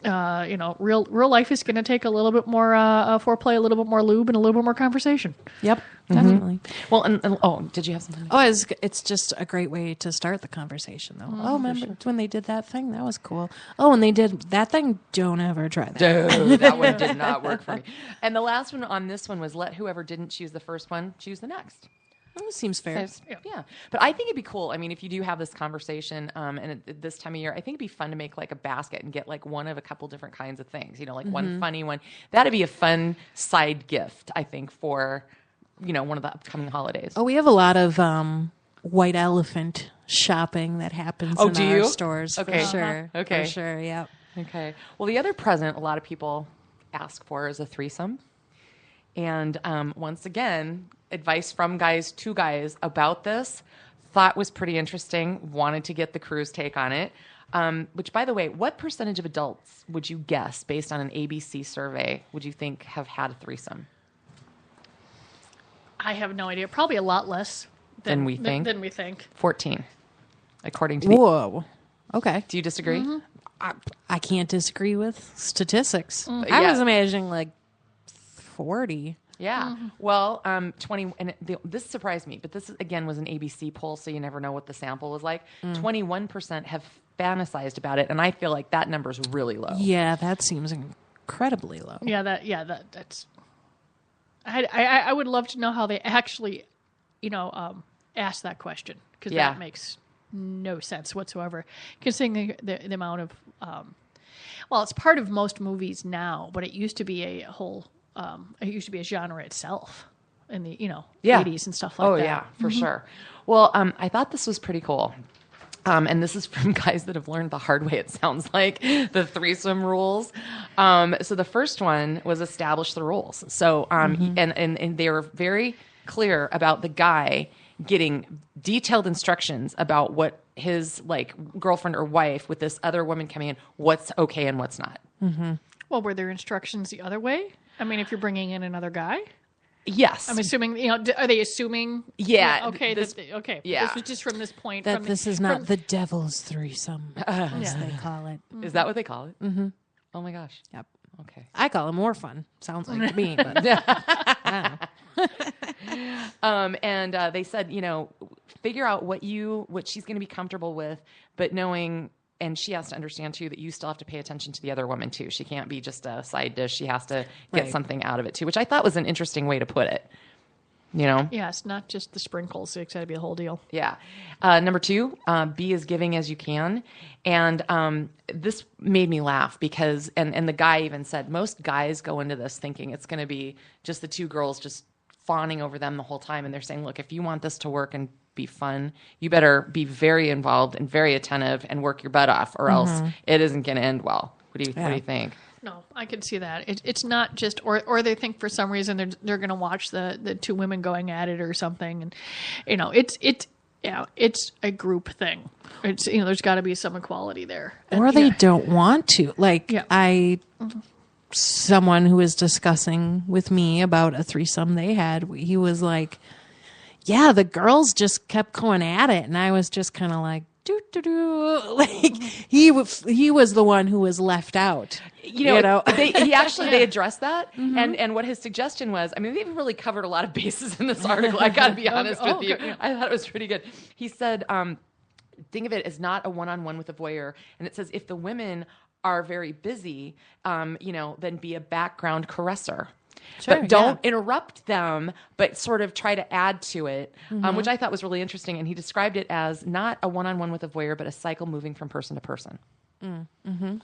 Real life is going to take a little bit more foreplay, a little bit more lube, and a little bit more conversation. Yep, definitely. Well, and did you have something? Oh, it's just a great way to start the conversation, though. Remember when they did that thing? That was cool. Oh, when they did that thing, don't ever try that. Dude, that one did not work for me. And the last one on this one was let whoever didn't choose the first one choose the next. That seems fair. Yeah. But I think it'd be cool. I mean, if you do have this conversation, and at this time of year, I think it'd be fun to make like a basket and get like one of a couple different kinds of things, like one funny one. That'd be a fun side gift, I think, for, one of the upcoming holidays. Oh, we have a lot of white elephant shopping that happens in our stores. Okay. For sure. Okay. For sure, yeah. Okay. Well, the other present a lot of people ask for is a threesome. And once again, advice from guys to guys about this. Thought was pretty interesting. Wanted to get the crew's take on it. Which, by the way, what percentage of adults would you guess, based on an ABC survey, would you think have had a threesome? I have no idea. Probably a lot less than we think. 14, according to Whoa. Okay. Do you disagree? I can't disagree with statistics. Yeah. I was imagining like 40. Yeah. Well, 20, and this surprised me, but this again was an ABC poll, so you never know what the sample was like. 21% have fantasized about it, and I feel like that number is really low. Yeah, that seems incredibly low. Yeah, that's. I would love to know how they actually, ask that question, because that makes no sense whatsoever, considering the amount of. Well, it's part of most movies now, but it used to be a whole. It used to be a genre itself in the 80s and stuff like that. Oh yeah, for sure. Well, I thought this was pretty cool. And this is from guys that have learned the hard way, it sounds like, the threesome rules. So the first one was establish the rules. So, and they were very clear about the guy getting detailed instructions about what his girlfriend or wife with this other woman coming in, what's okay and what's not. Mm-hmm. Well, were there instructions the other way? I mean, if you're bringing in another guy? Yes. I'm assuming, are they assuming? Yeah. Okay. Yeah. This was just from this point. That this is not the devil's threesome, as they call it. Is that what they call it? Mm-hmm. Oh my gosh. Yep. Okay. I call it more fun. Sounds like to me, but and they said, figure out what she's going to be comfortable with, but knowing, and she has to understand too that you still have to pay attention to the other woman too. She can't be just a side dish. She has to get something out of it too, which I thought was an interesting way to put it. Yes, not just the sprinkles. It's got to be the whole deal. Yeah. Number 2, be as giving as you can. And this made me laugh because, and the guy even said, most guys go into this thinking it's going to be just the two girls just fawning over them the whole time. And they're saying, look, if you want this to work and be fun, you better be very involved and very attentive and work your butt off, or else it isn't going to end well. What do you think? No, I can see that. It's not just, or they think for some reason they're going to watch the two women going at it or something, and it's a group thing. It's there's got to be some equality there, or they don't want to. Someone who was discussing with me about a threesome they had, he was like, "Yeah, the girls just kept going at it," and I was just kind of like, like he was the one who was left out. They addressed that, and what his suggestion was. I mean, they've really covered a lot of bases in this article. I got to be honest with you. Yeah. I thought it was pretty good. He said, think of it as not a one-on-one with a voyeur, and it says if the women are very busy, then be a background caresser. Sure, but don't interrupt them, but sort of try to add to it, which I thought was really interesting. And he described it as not a one-on-one with a voyeur, but a cycle moving from person to person. Mm-hmm.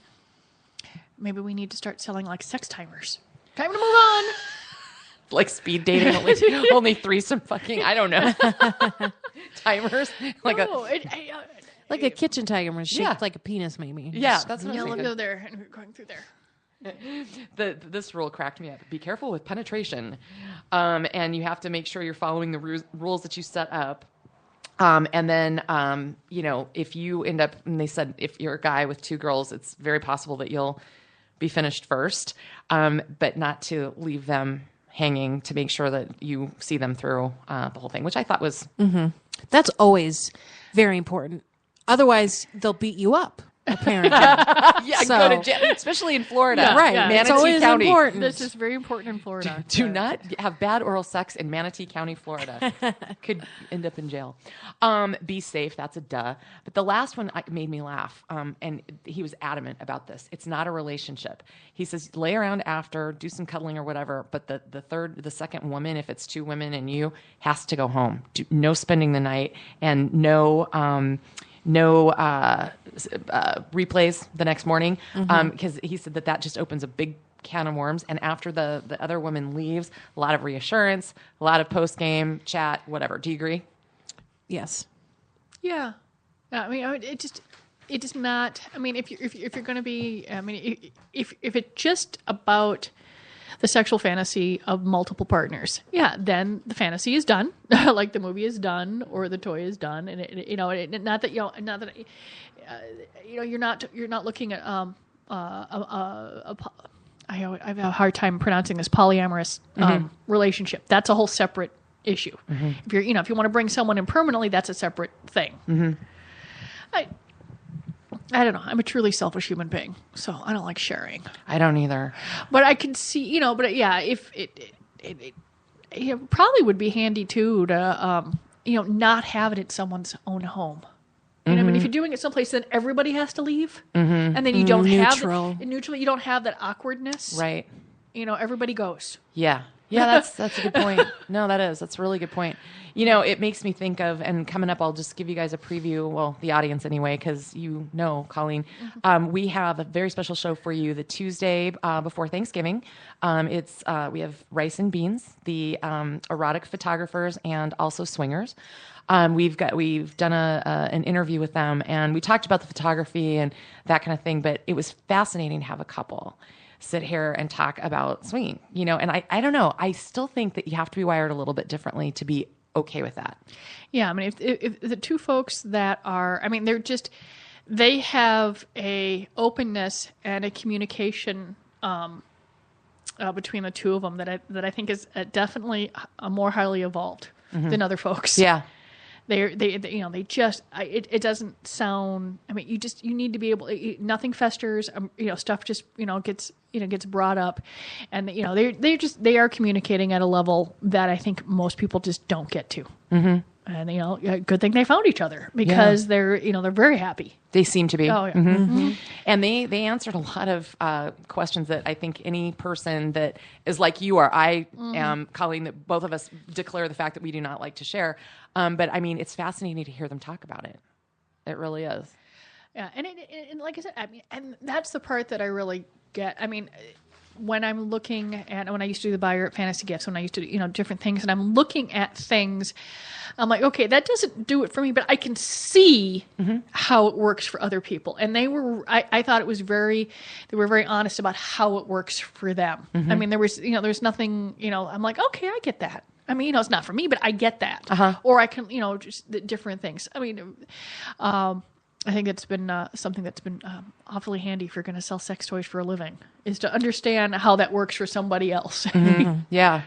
Maybe we need to start selling sex timers. Time to move on. Like speed dating, only threesome fucking, I don't know. Timers. Like a kitchen timer shaped like a penis, maybe. Yeah, that's what I'm thinking. Look there, and we're going through there. This rule cracked me up. Be careful with penetration, and you have to make sure you're following the rules that you set up. And then, if you end up, and they said if you're a guy with two girls, it's very possible that you'll be finished first, but not to leave them hanging, to make sure that you see them through the whole thing, which I thought was... Mm-hmm. That's always very important. Otherwise, they'll beat you up. Apparently, go to jail, especially in Florida. Yeah, right, Manatee it's always County. Important. This is very important in Florida. Do not have bad oral sex in Manatee County, Florida. Could end up in jail. Be safe. That's a duh. But the last one made me laugh, and he was adamant about this. It's not a relationship. He says lay around after, do some cuddling or whatever. But the second woman, if it's two women and you, has to go home. No spending the night, and no replays the next morning, because he said that just opens a big can of worms. And after the other woman leaves, a lot of reassurance, a lot of post-game chat, whatever. Do you agree? Yes. Yeah. I mean, it is not. I mean, if you're going to be, I mean, if it's just about the sexual fantasy of multiple partners, then the fantasy is done, like the movie is done or the toy is done, and you're not looking at I have a hard time pronouncing this, polyamorous relationship. That's a whole separate issue. If you're if you want to bring someone in permanently, that's a separate thing. I don't know. I'm a truly selfish human being, so I don't like sharing. I don't either. But I can see, if it probably would be handy too to, not have it at someone's own home. You know, I mean, if you're doing it someplace, then everybody has to leave, and then you don't Neutral. neutral. You don't have that awkwardness, Right. You know, everybody goes. Yeah. Yeah, that's a good point. No, that's a really good point. You know, it makes me think of, and coming up, I'll just give you guys a preview, well, the audience anyway, because you know, Colleen, we have a very special show for you the Tuesday before Thanksgiving. We have Rice and Beans, the erotic photographers, and also swingers. We've done an interview with them, and we talked about the photography and that kind of thing, but it was fascinating to have a couple sit here and talk about swinging, you know, and I don't know. I still think that you have to be wired a little bit differently to be okay with that. Yeah. I mean, if the two folks that are, I mean, they have a openness and a communication, between the two of them that I think is definitely more highly evolved than other folks. Yeah. It doesn't sound, I mean, you need to be able, nothing festers, stuff just, gets brought up, and, they are communicating at a level that I think most people just don't get to. Mm-hmm. And, good thing they found each other, because they're very happy. They seem to be. Oh, yeah. Mm-hmm. Mm-hmm. And they answered a lot of questions that I think any person that is like you are, I am, Colleen, that both of us declare the fact that we do not like to share. But I mean, it's fascinating to hear them talk about it. It really is. Yeah. And like I said, I mean, and that's the part that I really get. I mean, when I'm looking at, when I used to do the buyer at Fantasy Gifts, when I used to do, different things, and I'm looking at things, I'm like, okay, that doesn't do it for me, but I can see how it works for other people. And I thought it was they were very honest about how it works for them. I mean, there's nothing, I'm like, okay, I get that. I mean, it's not for me, but I get that. Or I can, just the different things. I mean, I think it's been something that's been awfully handy if you're going to sell sex toys for a living, is to understand how that works for somebody else. Yeah.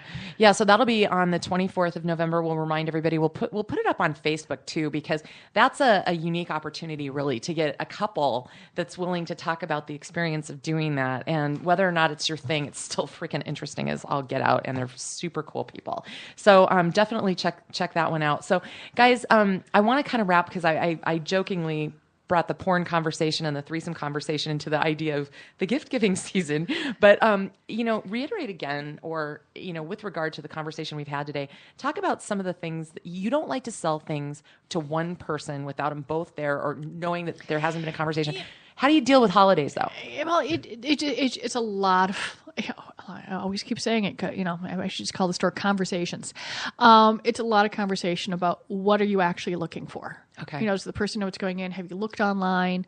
So that'll be on the 24th of November. We'll remind everybody. We'll put it up on Facebook too, because that's a unique opportunity, really, to get a couple that's willing to talk about the experience of doing that, and whether or not it's your thing, it's still freaking interesting as all get out, and they're super cool people. So definitely check that one out. So guys, I want to kind of wrap, because I jokingly brought the porn conversation and the threesome conversation into the idea of the gift giving season. But, reiterate again, or, with regard to the conversation we've had today, talk about some of the things that you don't like to sell things to one person without them both there, or knowing that there hasn't been a conversation. Yeah. How do you deal with holidays, though? Well, it's a lot of, I always keep saying it, I should just call the store conversations. It's a lot of conversation about what are you actually looking for. Okay. So the person knows what's going in. Have you looked online?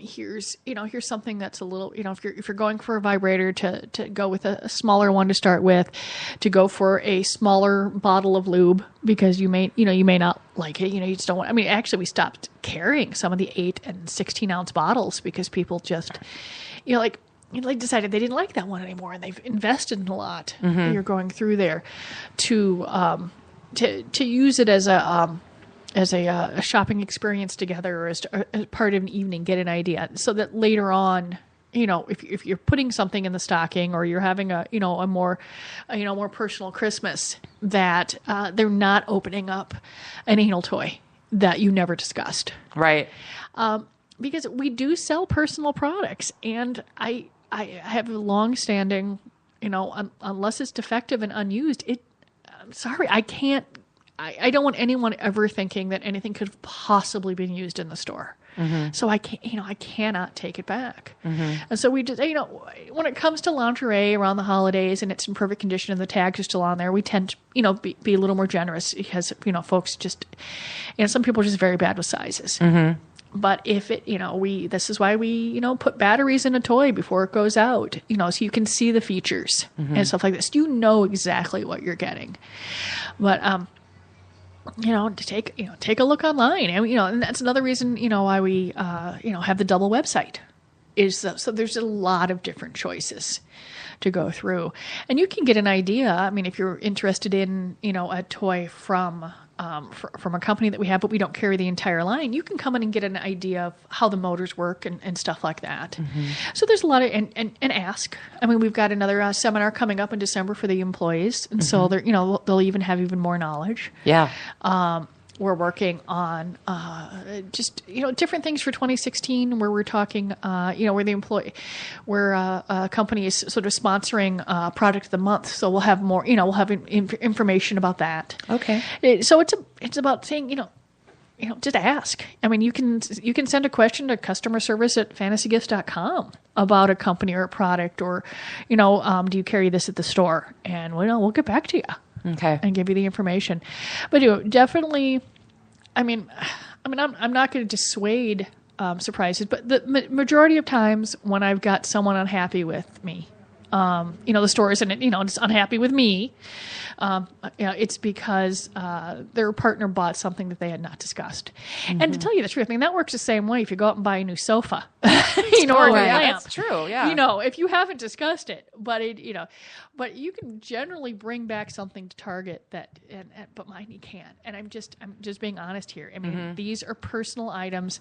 Here's something that's a little, if you're going for a vibrator, to go with a smaller one to start with, to go for a smaller bottle of lube, because you may not like it. You just don't want, I mean, actually we stopped carrying some of the 8 and 16 ounce bottles because people just, decided they didn't like that one anymore, and they've invested in a lot. You're going through there to use it as a shopping experience together, or as part of an evening, get an idea, so that later on, if you're putting something in the stocking, or you're having a more personal Christmas, that they're not opening up an anal toy that you never discussed. Right. Because we do sell personal products, and I have a long-standing, unless it's defective and unused, I'm sorry, I can't. I don't want anyone ever thinking that anything could have possibly been used in the store. So I can't, I cannot take it back. And so we just, when it comes to lingerie around the holidays and it's in perfect condition and the tags are still on there, we tend to, be a little more generous, because, folks just, some people are just very bad with sizes. But if it, this is why we, put batteries in a toy before it goes out, so you can see the features and stuff like this. You know exactly what you're getting. But, to take a look online, and that's another reason, why we, have the double website, is so there's a lot of different choices to go through, and you can get an idea. I mean, if you're interested in, a toy from a company that we have, but we don't carry the entire line, you can come in and get an idea of how the motors work and stuff like that. So there's a lot of, and ask. I mean, we've got another seminar coming up in December for the employees. And so they're, they'll even have even more knowledge. Yeah. we're working on just different things for 2016, where we're talking where a company is sort of sponsoring product of the month. So we'll have more. We'll have information about that. Okay. So it's about saying just ask. I mean, you can send a question to customer service at fantasygifts.com about a company or a product, or do you carry this at the store? And we'll get back to you. Okay. And give you the information. But definitely, I'm not going to dissuade surprises, but the majority of times when I've got someone unhappy with me, the store isn't, it's unhappy with me. It's because their partner bought something that they had not discussed. Mm-hmm. And to tell you the truth, that works the same way if you go out and buy a new sofa, or a new lamp. That's true. Yeah. If you haven't discussed it, but but you can generally bring back something to Target but mine you can't. And I'm just being honest here. These are personal items,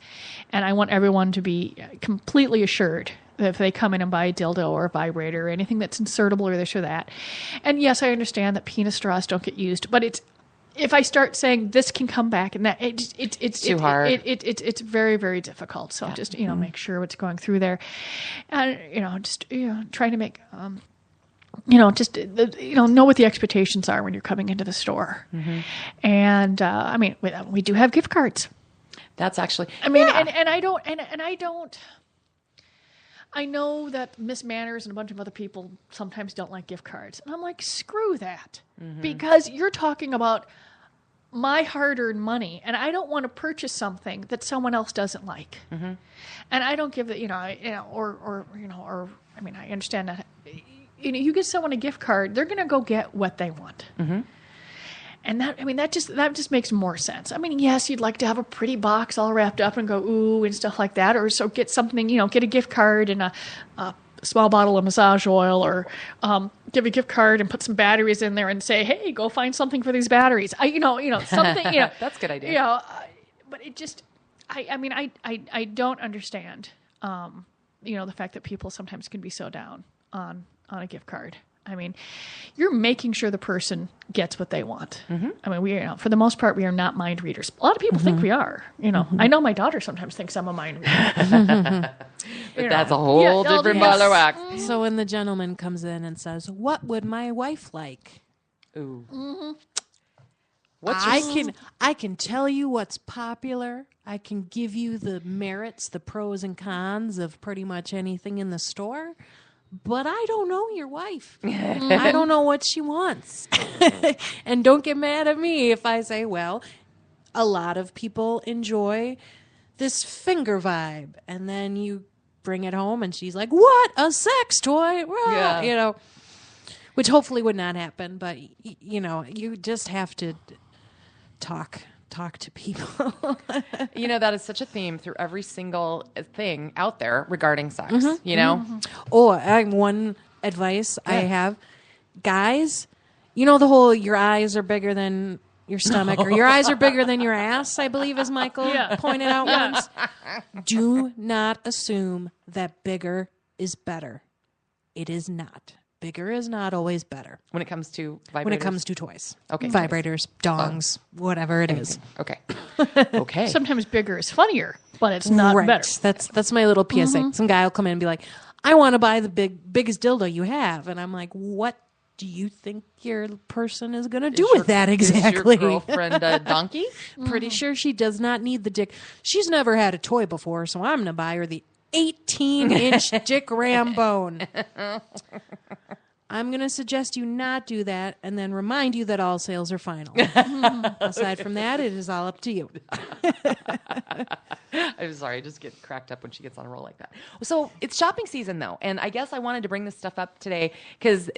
and I want everyone to be completely assured that if they come in and buy a dildo or a vibrator or anything that's insertable or this or that. And yes, I understand that penis straws don't get used, but if I start saying this can come back and that, it's too hard. It's very, very difficult. So just make sure what's going through there, and trying to make know what the expectations are when you're coming into the store. Mm-hmm. And we do have gift cards. That's actually I know that Miss Manners and a bunch of other people sometimes don't like gift cards. And I'm like, screw that. Mm-hmm. Because you're talking about my hard-earned money, and I don't want to purchase something that someone else doesn't like. Mm-hmm. And I don't give it, I understand that. You give someone a gift card, they're going to go get what they want. Mm-hmm. And that just makes more sense. Yes, you'd like to have a pretty box all wrapped up and go, ooh, and stuff like that. Or so get something, get a gift card and a small bottle of massage oil, or give a gift card and put some batteries in there and say, hey, go find something for these batteries. Something, That's a good idea. But it just, I don't understand, the fact that people sometimes can be so down on a gift card. You're making sure the person gets what they want. Mm-hmm. We, for the most part, we are not mind readers. A lot of people think we are. I know my daughter sometimes thinks I'm a mind reader. But that's a whole different bottle of wax. So when the gentleman comes in and says, "What would my wife like?" Ooh. Mm-hmm. I can tell you what's popular. I can give you the merits, the pros and cons of pretty much anything in the store. But I don't know your wife. I don't know what she wants. And don't get mad at me if I say, well, a lot of people enjoy this finger vibe. And then you bring it home and she's like, what? A sex toy? Yeah. Which hopefully would not happen. But, you just have to talk to people. That is such a theme through every single thing out there regarding sex, Mm-hmm. Mm-hmm. Oh, one advice I have, guys, the whole your eyes are bigger than your stomach, or your eyes are bigger than your ass, I believe, as Michael pointed out once. Do not assume that bigger is better. It is not. Bigger is not always better. When it comes to vibrators? When it comes to toys. Okay. Vibrators, dongs, whatever it is. Okay. Okay. Sometimes bigger is funnier, but it's not better. That's my little PSA. Mm-hmm. Some guy will come in and be like, I want to buy the biggest dildo you have. And I'm like, what do you think your person is going to do with that exactly? Is your girlfriend a donkey? Pretty sure she does not need the dick. She's never had a toy before, so I'm going to buy her the 18-inch Dick Rambone. I'm going to suggest you not do that and then remind you that all sales are final. Aside from that, it is all up to you. I'm sorry, I just get cracked up when she gets on a roll like that. So it's shopping season, though, and I guess I wanted to bring this stuff up today because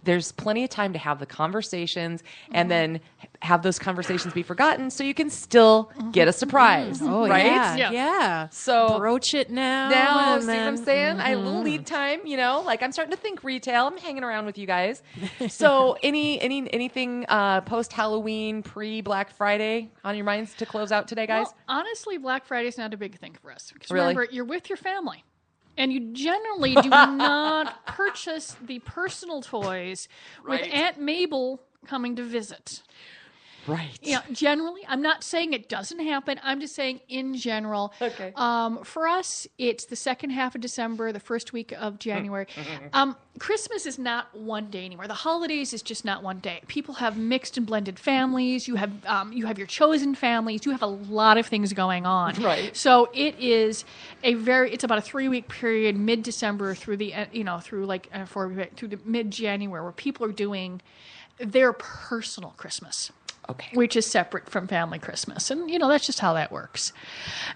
there's plenty of time to have the conversations and then have those conversations be forgotten so you can still get a surprise, right? Yeah. So broach it now. See what I'm saying? I have a little lead time, I'm starting to think retail. I'm hanging around with you guys. So anything post-Halloween, pre-Black Friday on your minds to close out today, guys? Well, honestly, Black Friday's not a big thing for us. Because really? Remember, you're with your family. And you generally do not purchase the personal toys with Aunt Mabel coming to visit. Right. Generally, I'm not saying it doesn't happen. I'm just saying in general. Okay. For us, it's the second half of December, the first week of January. Christmas is not one day anymore. The holidays is just not one day. People have mixed and blended families. You have your chosen families. You have a lot of things going on. Right. So it is it's about a 3-week period, mid-December through through to mid-January, where people are doing their personal Christmas. Okay. Which is separate from family Christmas. And, that's just how that works.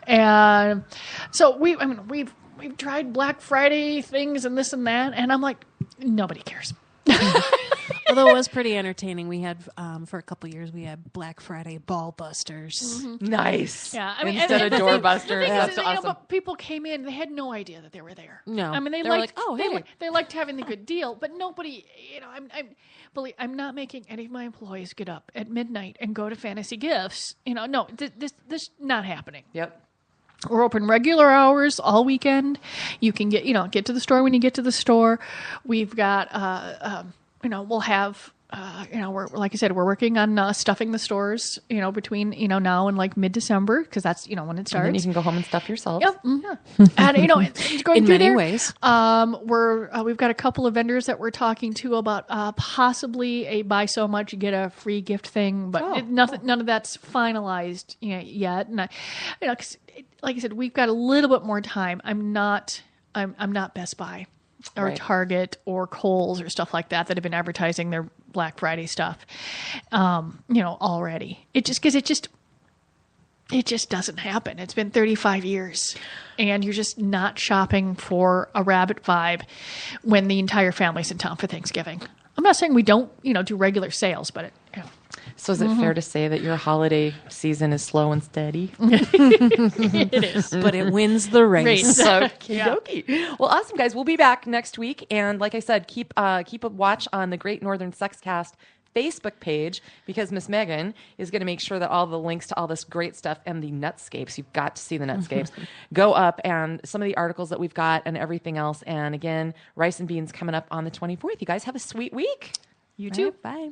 And so we've tried Black Friday things and this and that. And I'm like, nobody cares. Although it was pretty entertaining. We had, for a couple of years, we had Black Friday ball busters. Mm-hmm. Nice. Yeah. Instead of doorbusters. That's awesome. But people came in, they had no idea that they were there. No. I mean, they were liked, like, oh, hey. they liked having the good deal, but nobody, I'm not making any of my employees get up at midnight and go to Fantasy Gifts. No, this not happening. Yep. We're open regular hours all weekend. You can get to the store when you get to the store. We've got, we'll have, we're, like I said, we're working on stuffing the stores, between, now and like mid-December, because that's, when it starts. And then you can go home and stuff yourself. Yep. And, it's going in through many there. ways. We've got a couple of vendors that we're talking to about possibly a buy so much, get a free gift thing, but none of that's finalized yet. And 'cause like I said, we've got a little bit more time. I'm not Best Buy or Right. Target or Kohl's or stuff like that have been advertising their Black Friday stuff, already. It just doesn't happen. It's been 35 years, and you're just not shopping for a rabbit vibe when the entire family's in town for Thanksgiving. I'm not saying we don't, do regular sales, but So is it fair to say that your holiday season is slow and steady? it is. But it wins the race. So okey-dokey. Well, awesome, guys. We'll be back next week. And like I said, keep a watch on the Gr8 Sexcast Facebook page, because Miss Megan is going to make sure that all the links to all this great stuff and the Nutscapes, you've got to see the Nutscapes, go up, and some of the articles that we've got and everything else. And again, Rice and Beans coming up on the 24th. You guys have a sweet week. You too. Bye.